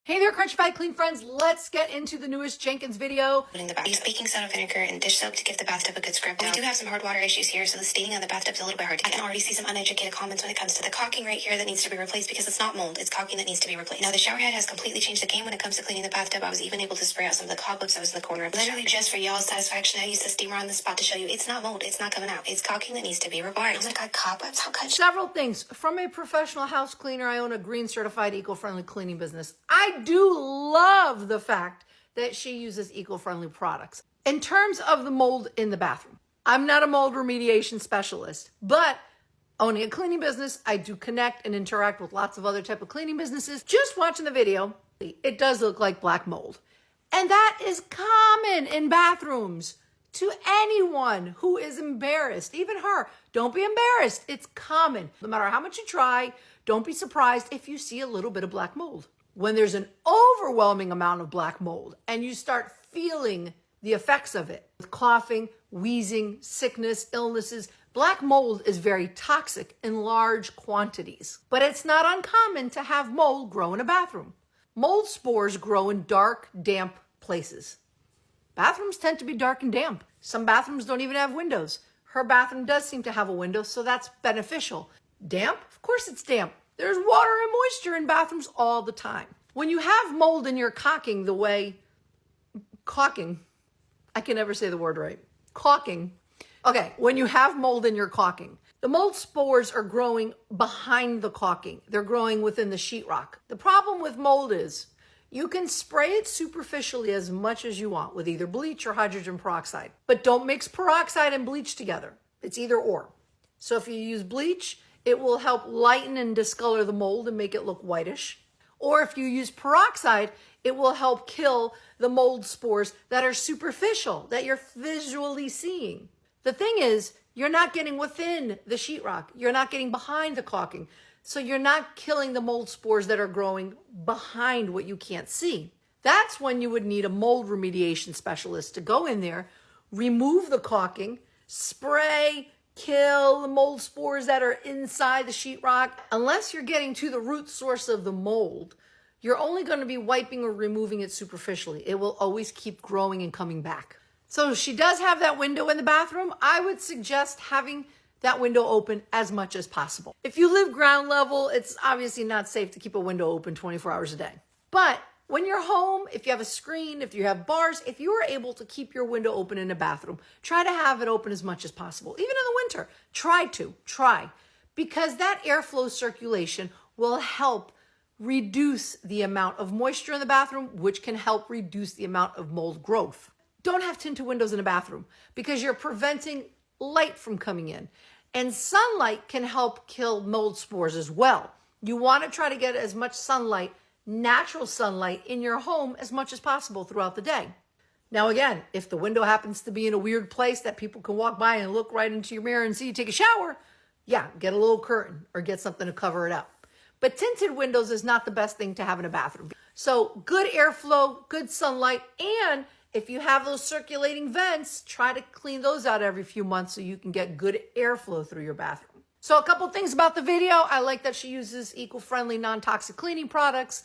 Hey there, Crunchified Clean friends. Let's get into the newest Jenkins video. Putting the use baking soda, vinegar, and dish soap to give the bathtub a good scrub. We do have some hard water issues here, so the staining on the bathtub is a little bit hard to get. I can already see some uneducated comments when it comes to the caulking right here that needs to be replaced because it's not mold, it's caulking that needs to be replaced. Now the shower head has completely changed the game when it comes to cleaning the bathtub. I was even able to spray out some of the cobwebs that was in the corner of the literally shower. Just for y'all's satisfaction, I used the steamer on the spot to show you it's not mold, it's not coming out. It's caulking that needs to be repaired. Oh my god, cobwebs, how could you? Several things. From a professional house cleaner, I own a green certified eco-friendly cleaning business. I do love the fact that she uses eco-friendly products. In terms of the mold in the bathroom, I'm not a mold remediation specialist, but owning a cleaning business, I do connect and interact with lots of other type of cleaning businesses. Just watching the video, it does look like black mold. And that is common in bathrooms to anyone who is embarrassed, even her. Don't be embarrassed. It's common. No matter how much you try, don't be surprised if you see a little bit of black mold. When there's an overwhelming amount of black mold and you start feeling the effects of it, coughing, wheezing, sickness, illnesses, black mold is very toxic in large quantities. But it's not uncommon to have mold grow in a bathroom. Mold spores grow in dark, damp places. Bathrooms tend to be dark and damp. Some bathrooms don't even have windows. Her bathroom does seem to have a window, so that's beneficial. Damp? Of course it's damp. There's water and moisture in bathrooms all the time. When you have mold in your caulking I can never say the word right. Caulking. Okay, when you have mold in your caulking, the mold spores are growing behind the caulking. They're growing within the sheetrock. The problem with mold is you can spray it superficially as much as you want with either bleach or hydrogen peroxide, but don't mix peroxide and bleach together. It's either or. So if you use bleach, it will help lighten and discolor the mold and make it look whitish. Or if you use peroxide, it will help kill the mold spores that are superficial, that you're visually seeing. The thing is, you're not getting within the sheetrock. You're not getting behind the caulking. So you're not killing the mold spores that are growing behind what you can't see. That's when you would need a mold remediation specialist to go in there, remove the caulking, spray, kill the mold spores that are inside the sheetrock. Unless you're getting to the root source of the mold, you're only going to be wiping or removing it superficially. It will always keep growing and coming back. So she does have that window in the bathroom. I would suggest having that window open as much as possible. If you live ground level, it's obviously not safe to keep a window open 24 hours a day. But when you're home, if you have a screen, if you have bars, if you are able to keep your window open in a bathroom, try to have it open as much as possible. Even in the winter, try. Because that airflow circulation will help reduce the amount of moisture in the bathroom, which can help reduce the amount of mold growth. Don't have tinted windows in a bathroom because you're preventing light from coming in. And sunlight can help kill mold spores as well. You want to try to get as much sunlight, natural sunlight, in your home as much as possible throughout the day. Now again, if the window happens to be in a weird place that people can walk by and look right into your mirror and see you take a shower, yeah, get a little curtain or get something to cover it up. But tinted windows is not the best thing to have in a bathroom. So good airflow, good sunlight, and if you have those circulating vents, try to clean those out every few months so you can get good airflow through your bathroom. So a couple things about the video. I like that she uses eco-friendly, non-toxic cleaning products.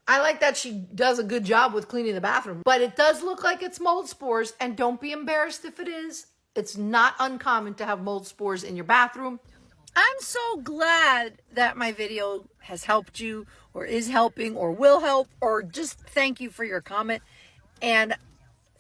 I like that she does a good job with cleaning the bathroom, but it does look like it's mold spores, and don't be embarrassed if it is. It's not uncommon to have mold spores in your bathroom. I'm so glad that my video has helped you or is helping or will help, or just thank you for your comment and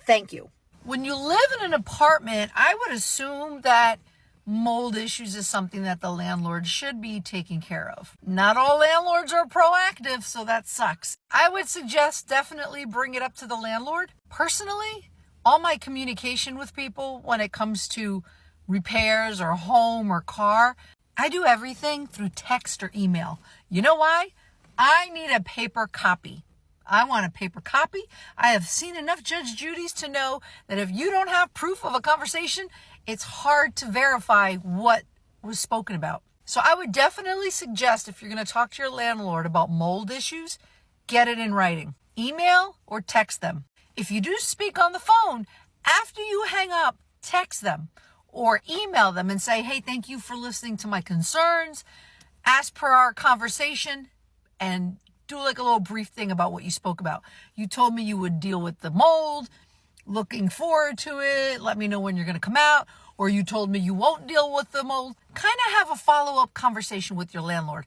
thank you. When you live in an apartment, I would assume that mold issues is something that the landlord should be taking care of. Not all landlords are proactive, so that sucks. I would suggest definitely bring it up to the landlord. Personally, all my communication with people when it comes to repairs or home or car, I do everything through text or email. You know why? I need a paper copy. I want a paper copy. I have seen enough Judge Judy's to know that if you don't have proof of a conversation, it's hard to verify what was spoken about. So I would definitely suggest, if you're going to talk to your landlord about mold issues, get it in writing. Email or text them. If you do speak on the phone, after you hang up, text them or email them and say, hey, thank you for listening to my concerns. As per our conversation, and do like a little brief thing about what you spoke about. You told me you would deal with the mold, looking forward to it, let me know when you're going to come out, or you told me you won't deal with the mold. Kind of have a follow-up conversation with your landlord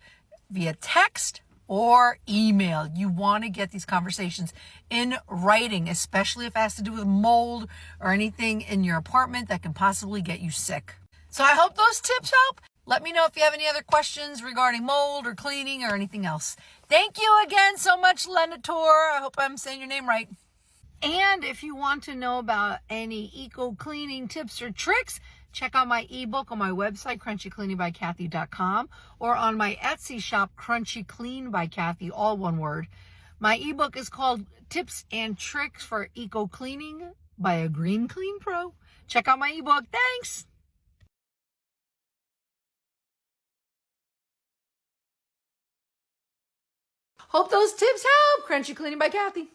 via text or email. You want to get these conversations in writing, especially if it has to do with mold or anything in your apartment that can possibly get you sick. So I hope those tips help. Let me know if you have any other questions regarding mold or cleaning or anything else. Thank you again so much, Lenator. I hope I'm saying your name right. And if you want to know about any eco cleaning tips or tricks, check out my ebook on my website, crunchycleaningbycathy.com, or on my Etsy shop, Crunchy Clean by Cathy, all one word. My ebook is called Tips and Tricks for Eco Cleaning by a Green Clean Pro. Check out my ebook. Thanks. Hope those tips help. Crunchy Cleaning by Cathy.